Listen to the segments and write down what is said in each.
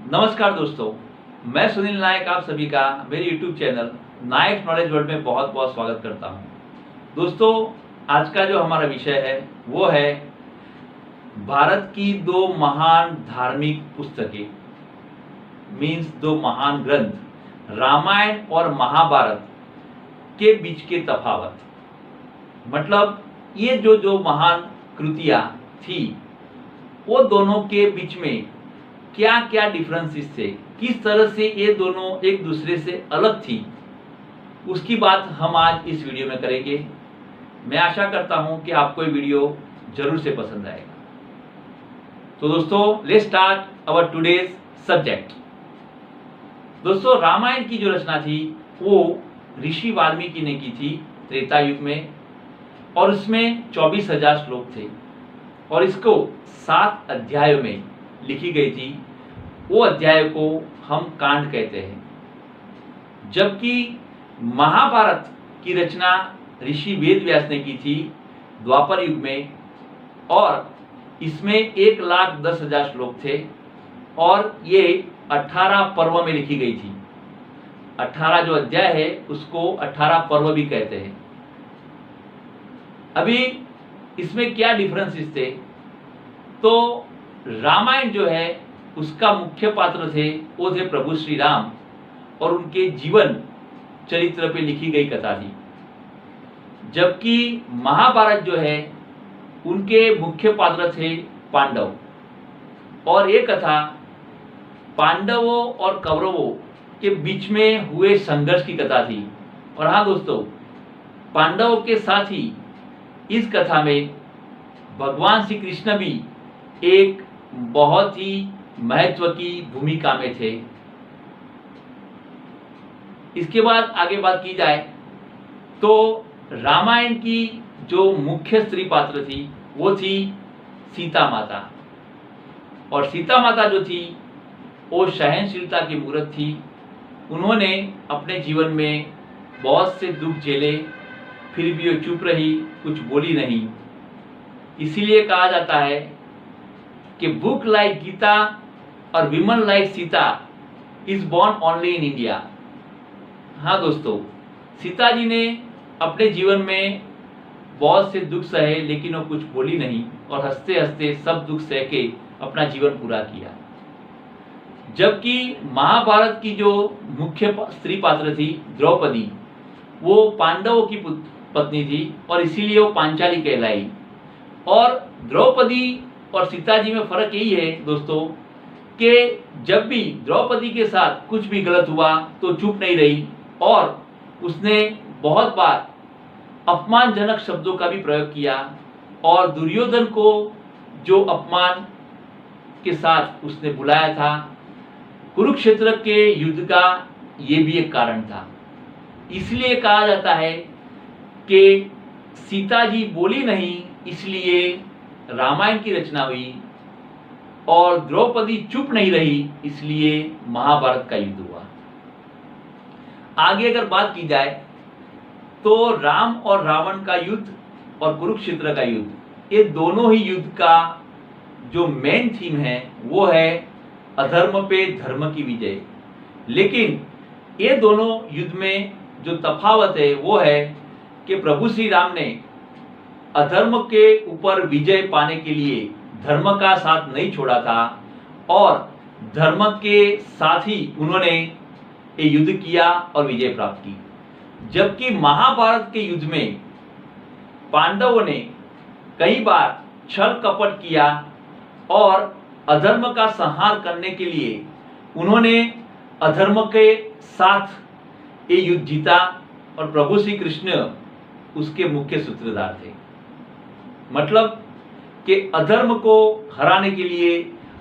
नमस्कार दोस्तों, मैं सुनील नायक आप सभी का मेरे YouTube चैनल नायक नॉलेज वर्ल्ड में बहुत बहुत स्वागत करता हूं। दोस्तों, आज का जो हमारा विषय है वो है भारत की दो महान धार्मिक पुस्तकें, मीन्स दो महान ग्रंथ रामायण और महाभारत के बीच के तफावत। मतलब ये जो महान कृतियां थी वो दोनों के बीच में क्या क्या डिफरेंसेस थे, किस तरह से ये दोनों एक दूसरे से अलग थी, उसकी बात हम आज इस वीडियो में करेंगे। मैं आशा करता हूं कि आपको ये वीडियो जरूर से पसंद आएगा। तो दोस्तों, let's start our today's subject. दोस्तों, रामायण की जो रचना थी वो ऋषि वाल्मीकि ने की थी त्रेता युग में, और उसमें 24,000 श्लोक थे और इसको 7 अध्यायों में लिखी गई थी। वो अध्याय को हम कांड कहते हैं। जबकि महाभारत की रचना ऋषि वेदव्यास ने की थी द्वापर युग में, और इसमें 1,10,000 श्लोक थे और ये 18 पर्व में लिखी गई थी। 18 जो अध्याय है उसको 18 पर्व भी कहते हैं। अभी इसमें क्या डिफरेंसेस थे, तो रामायण जो है उसका मुख्य पात्र थे वो थे प्रभु श्री राम और उनके जीवन चरित्र पे लिखी गई कथा थी। जबकि महाभारत जो है उनके मुख्य पात्र थे पांडव, और ये कथा पांडवों और कौरवों के बीच में हुए संघर्ष की कथा थी। और हाँ दोस्तों, पांडवों के साथ ही इस कथा में भगवान श्री कृष्ण भी एक बहुत ही महत्व की भूमिका में थे। इसके बाद आगे बात की जाए तो रामायण की जो मुख्य स्त्री पात्र थी वो थी सीता माता। और सीता माता जो थी वो सहनशीलता की मूर्त थी। उन्होंने अपने जीवन में बहुत से दुख झेले, फिर भी वो चुप रही, कुछ बोली नहीं। इसीलिए कहा जाता है कि बुक लाइक गीता और women like Sita is born only in India. हाँ दोस्तों, सीता जी ने अपने जीवन में बहुत से दुख सहे, लेकिन वो कुछ बोली नहीं और हंसते हंसते सब दुख सह के अपना जीवन पूरा किया। जबकि महाभारत की जो मुख्य स्त्री पात्र थी द्रौपदी, वो पांडवों की पत्नी थी और इसीलिए वो पांचाली कहलाई। और द्रौपदी और सीता जी में फर्क यही है दोस्तों कि जब भी द्रौपदी के साथ कुछ भी गलत हुआ तो चुप नहीं रही और उसने बहुत बार अपमानजनक शब्दों का भी प्रयोग किया। और दुर्योधन को जो अपमान के साथ उसने बुलाया था, कुरुक्षेत्र के युद्ध का ये भी एक कारण था। इसलिए कहा जाता है कि सीता जी बोली नहीं, इसलिए रामायण की रचना हुई, और द्रौपदी चुप नहीं रही, इसलिए महाभारत का युद्ध हुआ। आगे अगर बात की जाए तो राम और रावण का युद्ध और कुरुक्षेत्र का युद्ध, ये दोनों ही युद्ध का जो मेन थीम है वो है अधर्म पे धर्म की विजय। लेकिन ये दोनों युद्ध में जो तफावत है वो है कि प्रभु श्री राम ने अधर्म के ऊपर विजय पाने के लिए धर्म का साथ नहीं छोड़ा था और धर्म के साथ ही उन्होंने ये युद्ध किया और विजय प्राप्त की। जबकि महाभारत के युद्ध में पांडवों ने कई बार छल कपट किया और अधर्म का संहार करने के लिए उन्होंने अधर्म के साथ ये युद्ध जीता, और प्रभु श्री कृष्ण उसके मुख्य सूत्रधार थे। मतलब कि अधर्म को हराने के लिए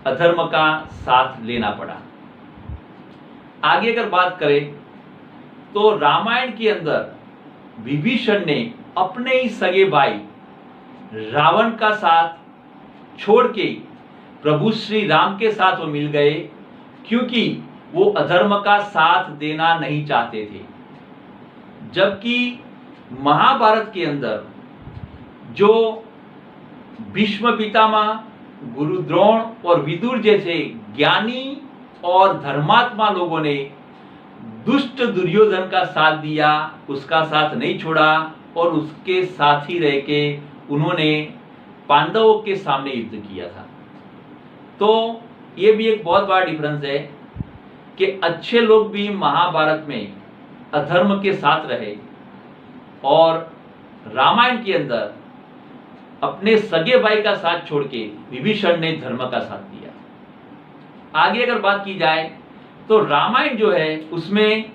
अधर्म का साथ लेना पड़ा। आगे अगर बात करें तो रामायण के अंदर विभीषण ने अपने ही सगे भाई रावण का साथ छोड़ के प्रभु श्री राम के साथ वो मिल गए, क्योंकि वो अधर्म का साथ देना नहीं चाहते थे। जबकि महाभारत के अंदर जो भीष्म पितामह, गुरु द्रोण और विदुर जैसे ज्ञानी और धर्मात्मा लोगों ने दुष्ट दुर्योधन का साथ दिया, उसका साथ नहीं छोड़ा और उसके साथ ही रह के उन्होंने पांडवों के सामने युद्ध किया था। तो ये भी एक बहुत बड़ा डिफरेंस है कि अच्छे लोग भी महाभारत में अधर्म के साथ रहे और रामायण के अंदर अपने सगे भाई का साथ छोड़ के विभीषण ने धर्म का साथ दिया। आगे अगर बात की जाए तो रामायण जो है उसमें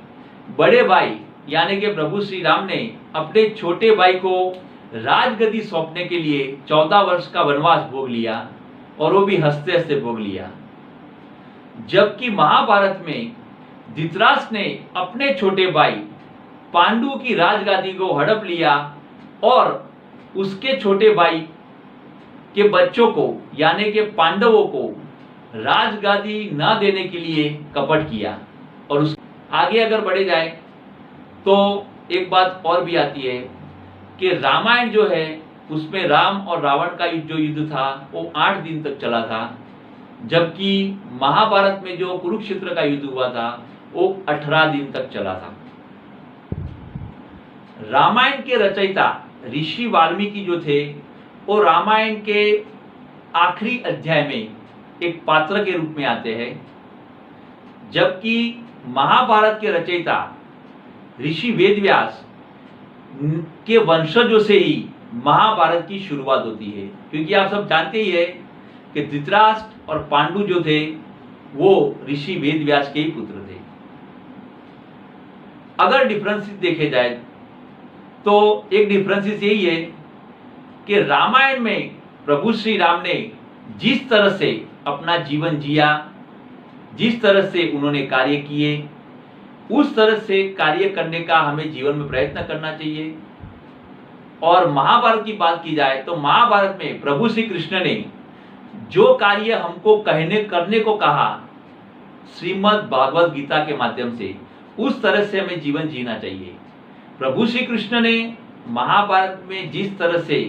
बड़े भाई यानी कि प्रभु श्री राम ने अपने छोटे भाई को राजगद्दी सौंपने के लिए 14 वर्ष का वनवास भोग लिया और वो भी हंसते हंसते भोग लिया। जबकि महाभारत में धृतराष्ट्र ने अपने छोटे भाई पांडु की राजगादी को हड़प लिया और उसके छोटे भाई के बच्चों को यानी कि पांडवों को राजगादी न देने के लिए कपट किया। और उस आगे अगर बढ़े जाए तो एक बात और भी आती है कि रामायण जो है उसमें राम और रावण का जो युद्ध था वो 8 दिन तक चला था, जबकि महाभारत में जो कुरुक्षेत्र का युद्ध हुआ था वो 18 दिन तक चला था। रामायण के रचयिता ऋषि वाल्मीकि जो थे वो रामायण के आखिरी अध्याय में एक पात्र के रूप में आते हैं, जबकि महाभारत के रचयिता ऋषि वेदव्यास के वंशजों से ही महाभारत की शुरुआत होती है। क्योंकि आप सब जानते ही है कि धृतराष्ट्र और पांडु जो थे वो ऋषि वेदव्यास के ही पुत्र थे। अगर डिफरेंसेस देखे जाए तो एक डिफरेंसेस यही है कि रामायण में प्रभु श्री राम ने जिस तरह से अपना जीवन जिया, जिस तरह से उन्होंने कार्य किए, उस तरह से कार्य करने का हमें जीवन में प्रयत्न करना चाहिए। और महाभारत की बात की जाए तो महाभारत में प्रभु श्री कृष्ण ने जो कार्य हमको करने को कहा श्रीमद् भागवत गीता के माध्यम से, उस तरह से हमें जीवन जीना चाहिए। प्रभु श्री कृष्ण ने महाभारत में जिस तरह से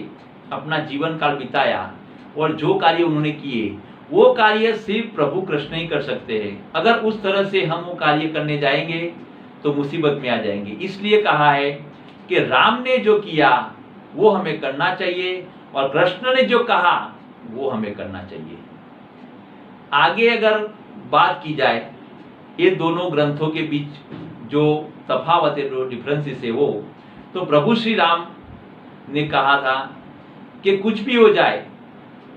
अपना जीवन काल बिताया और जो कार्य उन्होंने किए वो कार्य सिर्फ प्रभु कृष्ण ही कर सकते हैं। अगर उस तरह से हम वो कार्य करने जाएंगे तो मुसीबत में आ जाएंगे। इसलिए कहा है कि राम ने जो किया वो हमें करना चाहिए और कृष्ण ने जो कहा वो हमें करना चाहिए। आगे अगर बात की जाए ये दोनों ग्रंथों के बीच जो तफावत है, जो डिफरेंसेस है वो, तो प्रभु श्री राम ने कहा था कि कुछ भी हो जाए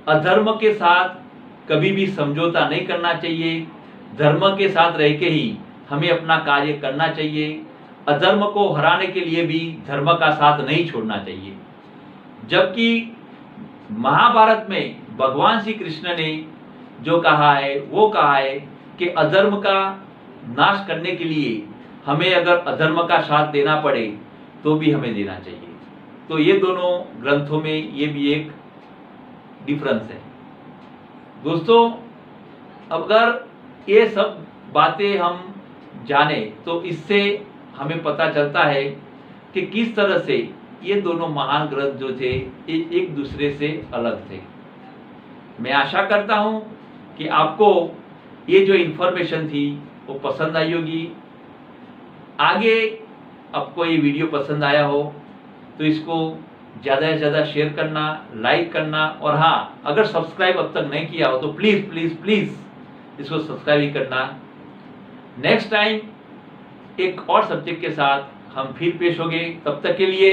अधर्म के साथ कभी भी समझौता नहीं करना चाहिए, धर्म के साथ रह के ही हमें अपना कार्य करना चाहिए, अधर्म को हराने के लिए भी धर्म का साथ नहीं छोड़ना चाहिए। जबकि महाभारत में भगवान श्री कृष्ण ने जो कहा है वो कहा है कि अधर्म का नाश करने के लिए हमें अगर अधर्म का साथ देना पड़े तो भी हमें देना चाहिए। तो ये दोनों ग्रंथों में ये भी एक डिफरेंस है। दोस्तों, अगर ये सब बातें हम जाने तो इससे हमें पता चलता है कि किस तरह से ये दोनों महान ग्रंथ जो थे ये एक दूसरे से अलग थे। मैं आशा करता हूँ कि आपको ये जो इन्फॉर्मेशन थी वो पसंद आई होगी। आगे आपको ये वीडियो पसंद आया हो तो इसको ज़्यादा से ज़्यादा शेयर करना, लाइक करना, और हाँ, अगर सब्सक्राइब अब तक नहीं किया हो तो प्लीज़ प्लीज़ प्लीज़ इसको सब्सक्राइब ही करना। नेक्स्ट टाइम एक और सब्जेक्ट के साथ हम फिर पेश होंगे। तब तक के लिए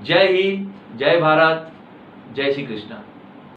जय हिंद, जय भारत, जय श्री कृष्ण।